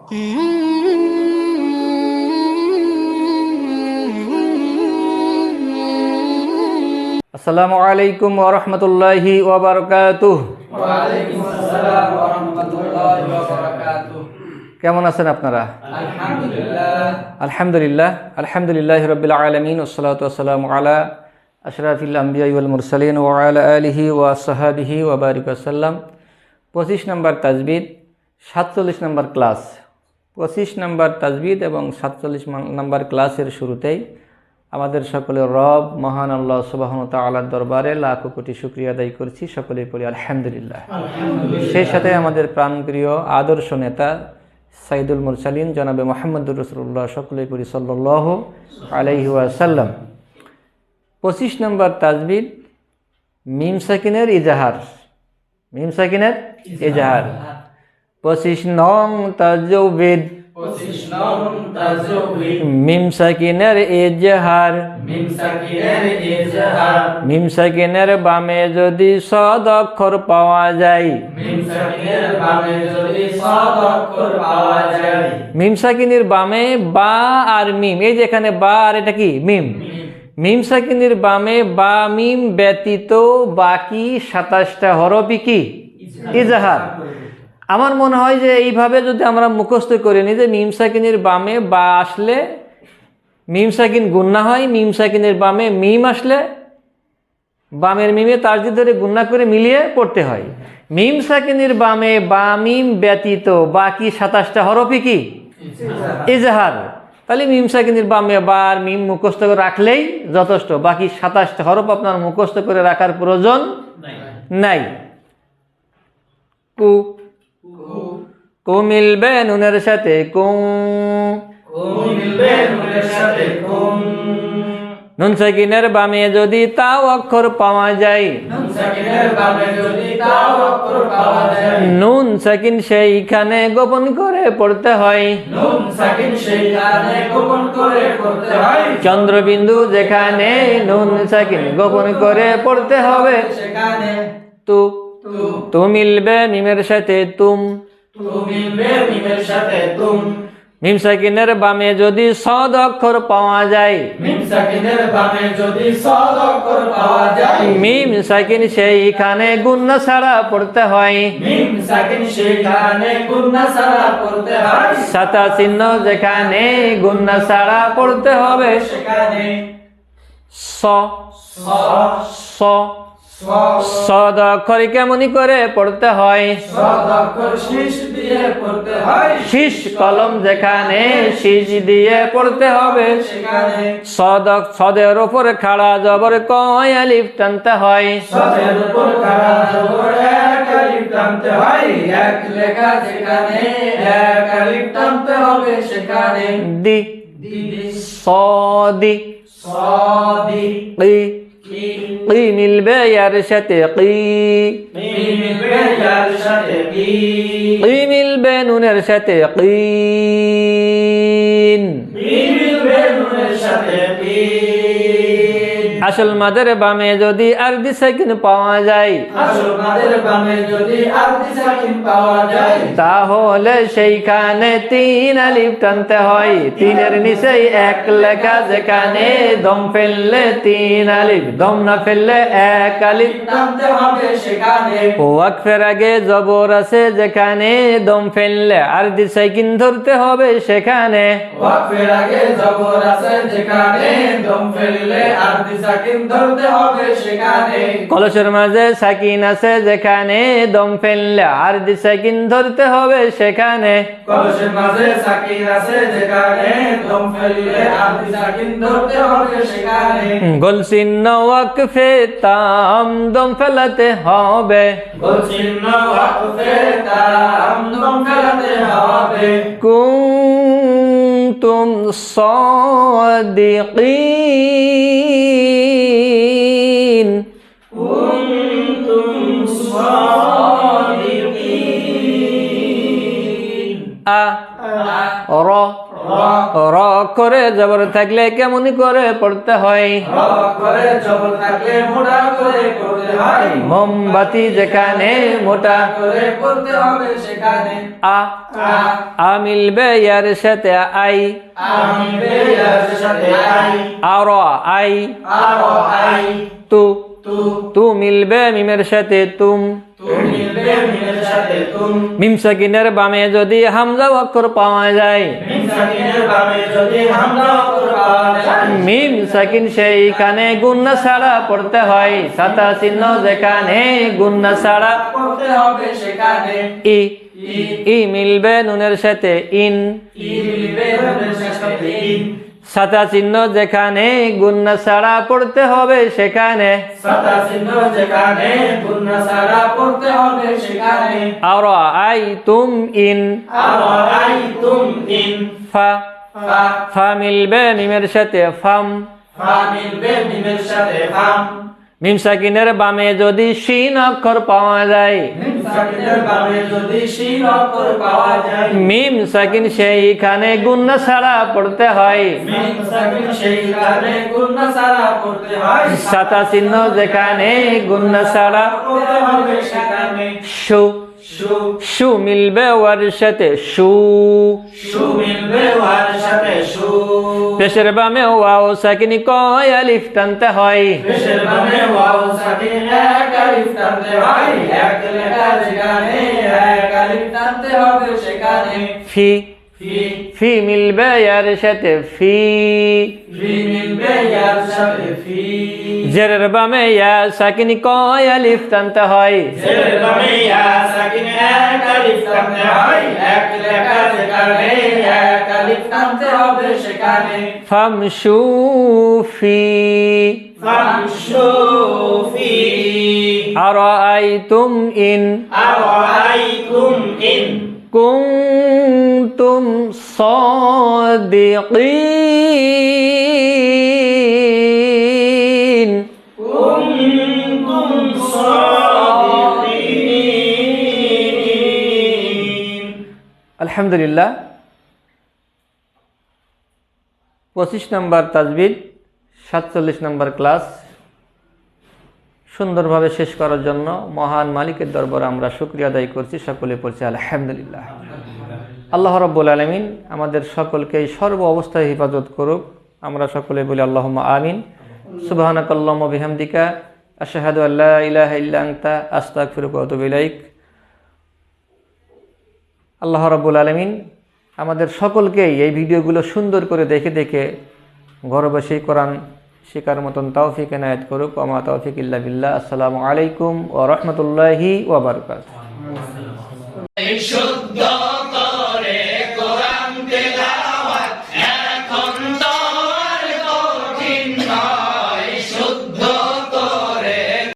আসসালামু আলাইকুম ওয়া রাহমাতুল্লাহি ওয়া বারাকাতুহু। ওয়া আলাইকুম আসসালাম ওয়া রাহমাতুল্লাহি ওয়া বারাকাতুহু। কেমন আছেন আপনারা? আলহামদুলিল্লাহ আলহামদুলিল্লাহি রাব্বিল আলামিন ওয়াসসালাতু ওয়াসসালামু আলা আশরাফিল আমবিয়া ওয়াল মুরসালিন ওয়া আলা আলিহি ওয়া সাহবিহি ওয়া বারিক ওয়াসাল্লাম। 25 নম্বর তাজবিদ, 47 নম্বর ক্লাস। 25 নম্বর তাজবিদ এবং 47 নম্বর ক্লাসের শুরুতেই আমাদের সকলের রব মহান আল্লাহ সুবহানাহু ওয়া তাআলার দরবারে লাখ কোটি শুকরিয়া আদায় করছি। সকলেই পড়ি আলহামদুলিল্লাহ। সেই সাথে আমাদের প্রাণপ্রিয় আদর্শ নেতা সাইদুল মুরসালিন জনাবে মুহাম্মদুর রাসূলুল্লাহ, সকলেই পড়ি সাল্লাল্লাহু আলাইহি ওয়াসাল্লাম। 25 নম্বর তাজবিদ মিম সাকিনের ইজাহার। মিম সাকিনের ইজাহার। 25 নং তাজবিদ 25 নং তাজবিদ মিম সাকিনের ইজহার। মিম সাকিনের ইজহার। মিম সাকিনের বামে যদি সদ অক্ষর পাওয়া যায়। মিম সাকিনের বামে যদি সাদ অক্ষর পাওয়া যায়। মিম সাকিনের বামে বা আর মিম, এই যে এখানে বা আর এটা কি মিম। মিম সাকিনের বামে বা মিম ব্যতীত বাকি 27টা হরফই কি ইজহার। আমার মনে হয় যে এইভাবে যদি আমরা মুখস্থ করে নিই যে মিম সাকিনের বামে বা আসলে মিম সাকিন গুন্না হয়, মিম সাকিনের বামে মিম আসলে বামের মিমে তারজি ধরে গুন্না করে মিলিয়ে পড়তে হয়। মিম সাকিনের বামে বা মিম ব্যতীত বাকি 27টা হরফই কি ইজহার। তাহলে মিম সাকিনের বামে বা আর মিম মুখস্থ করে রাখলেই যথেষ্ট, বাকি 27টা হরফ আপনার মুখস্থ করে রাখার প্রয়োজন নাই। কু কু মিলবে নুনের সাথে কুম। মিলবে নুনের সাথে কুম। নুন সাকিনের বামে যদি তাও অক্ষর পাওয়া যায়। নুন সাকিনের বামে যদি তাও অক্ষর পাওয়া যায়। নুন সাকিন সেইখানে গোপন করে পড়তে হয়। নুন সাকিন সেইখানে গোপন করে পড়তে হয়। চন্দ্রবিন্দু যেখানে নুন সাকিন গোপন করে পড়তে হবে। সেখানে তু তু মিলবে মিমের সাথে তুম। মিলবে মিমের সাথে তুম। মিম সাকিনের বামে যদি সদ অক্ষর পাওয়া যায়। মিম সাকিনের বামে যদি সাদ অক্ষর পাওয়া যায়। মিম সাকিন সেইখানে গুন্না ছাড়া পড়তে হয়। মিম সাকিন সেইখানে গুন্না ছাড়া পড়তে হয়। সাতা চিহ্ন যেখানে গুন্না ছাড়া পড়তে হবে। সেখানে স স স সদ অক্ষর কেমনি করে পড়তে হয়। সাদ অক্ষর শীষ দিয়ে পড়তে হয়। শীষ কলম যেখানে শীষ দিয়ে পড়তে হবে। সেখানে সদের উপর খাড়া জবর কয় আলিফ টানতে হয়। সদের উপর খাড়া জবর এক আলিফ টানতে হয়। এক লেখা যেখানে এক আলিফ টানতে হবে। সেখানে দি সদি সাদি কি কি কি মিলবে ইয়ার সাথে কি। মিলবে যার সাথে কি। কি মিলবে নুনের সাথে কিন। মিলবে নুনের সাথে কি। আসল মাদের বামে যদি আরবি সাকিন পাওয়া যায়। আসল মাদের বামে যদি আরবি সাকিন পাওয়া যায়। তাহলে সেইখানে 3 আলিফ টানতে হয়। 3-এর নিচে এক লেখা যেখানে দম ফেললে 3 আলিফ, দম না ফেললে 1 আলিফ টানতে হবে। সেখানে ওয়াকফের আগে জবর আছে যেখানে দম ফেললে আরবি সাকিন ধরতে হবে। সেখানে ওয়াকফের আগে জবর আছে যেখানে দম ফেললে আরবি সাকিন ধরতে হবে। সেখানে কলসের মাঝে সাকিন আছে যেখানে দম ফেললে আরবি সাকিন ধরতে হবে। সেখানে কলসের মাঝে সাকিন আছে যেখানে দম ফেললে আরবি সাকিন ধরতে হবে। সেখানে গোল চিহ্ন ওয়াকফে তাম দম ফেলাতে হবে। গোল চিহ্ন ওয়াকফে তাম দম ফেলাতে হবে। কুনতুম সাদিকিন। কুনতুম সাদিকিন। আ র র করে জবর থাকলে কেমন করে পড়তে হয় র করে জবর থাকলে মোটা করে পড়তে হয় মোমবাতি যেখানে মোটা করে পড়তে হবে সেখানে আ আ মিলবে ইয়ার সাথে আই আমি বেয়ার সাথে আই আর আই আর আই তু তু তু মিলবে মিমের সাথে তুম তু মিলবে মিমের সাথে তুম মিম সাকিনের বামে যদি হামজা অক্ষর পাওয়া যায় মিম সাকিনের বামে যদি হামজা অক্ষর পাওয়া যায় মিম সাকিন সেইখানে গুন্না ছাড়া পড়তে হয় সাতা চিহ্ন যেখানে গুন্না ছাড়া পড়তে হবে সেখানে ই ই মিলবে নুনের সাথে ইন ই মিলবে নুনের সাথে ইন সাতা চিহ্ন যেখানে গুন্না ছাড়া পড়তে হবে সেখানে সাতা চিহ্ন যেখানে গুন্না ছাড়া পড়তে হবে সেখানে আর আই তুম ইন আর আই তুম ইন ফা ফা ফা মিলবে মিমের সাথে ফাম ফা মিলবে মিমের সাথে ফাম মিম সাকিনের বামে যদি শিন অক্ষর পাওয়া যায় মিম সাকিনের বামে যদি শিন অক্ষর পাওয়া যায় মিম সাকিন সেইখানে গুন্না ছাড়া পড়তে হয় মিম সাকিন সেইখানে গুন্না ছাড়া পড়তে হয় সাতা চিহ্ন যেখানে গুন্না ছাড়া পড়তে হবে সেখানে শু শু শু মিলবে ওয়ার সাথে শু শু মিলবে ওয়ার সাথে শু পেশের বামে ওয়াও সাকিন কয় আলিফ টানতে হয় পেশের বামে ওয়াও সাকিন এক আলিফ টানতে হয় এক লেখা যেখানে এক আলিফ টানতে হবে সেখানে ফি ফি ফি মিলবে ইয়ার সাথে ফি ফি মিলবে ইয়ার সাথে ফি জেরের বামে ইয়া সাকিন কয় আলিফ টানতে হয় জেরের বামে ইয়া সাকিন এক আলিফ টানতে হয় এক লেখা যেখানে এক আলিফ টানতে হবে সেখানে ফামশু ফি ফামশু ফি আরাআইতুম ইন আরাআইতুম ইন কুনতুম সাদিকিন কুনতুম সাদিকিন আলহামদুলিল্লাহ 25 নম্বর তাজবিদ 47 নম্বর ক্লাস সুন্দরভাবে শেষ করার জন্য মহান মালিকের দরবারে আমরা শুকরিয়া আদায় করছি, সকলে পড়ছি আলহামদুলিল্লাহ। আল্লাহ রাব্বুল আলামিন আমাদের সকলকে সর্ব অবস্থায় হেফাজত করুক, আমরা সকলে বলি আল্লাহুম্মা আমিন। সুবহানাকাল্লাহুম্মা বিহামদিকা আশহাদু আল্লা ইলাহা ইল্লা আনতা আস্তাগফিরুকা ওয়া আতুবু ইলাইক। আল্লাহ রাব্বুল আলামিন আমাদের সকলকেই এই ভিডিওগুলো সুন্দর করে দেখে দেখে ঘরে বসেই কোরআন শেখার মতন তৌফিক এনায়েত করুক। ওয়া মা তৌফিক ইল্লা বিল্লাহ। আসসালামু আলাইকুম ওয়া রাহমাতুল্লাহি ওয়া বারাকাতুহু।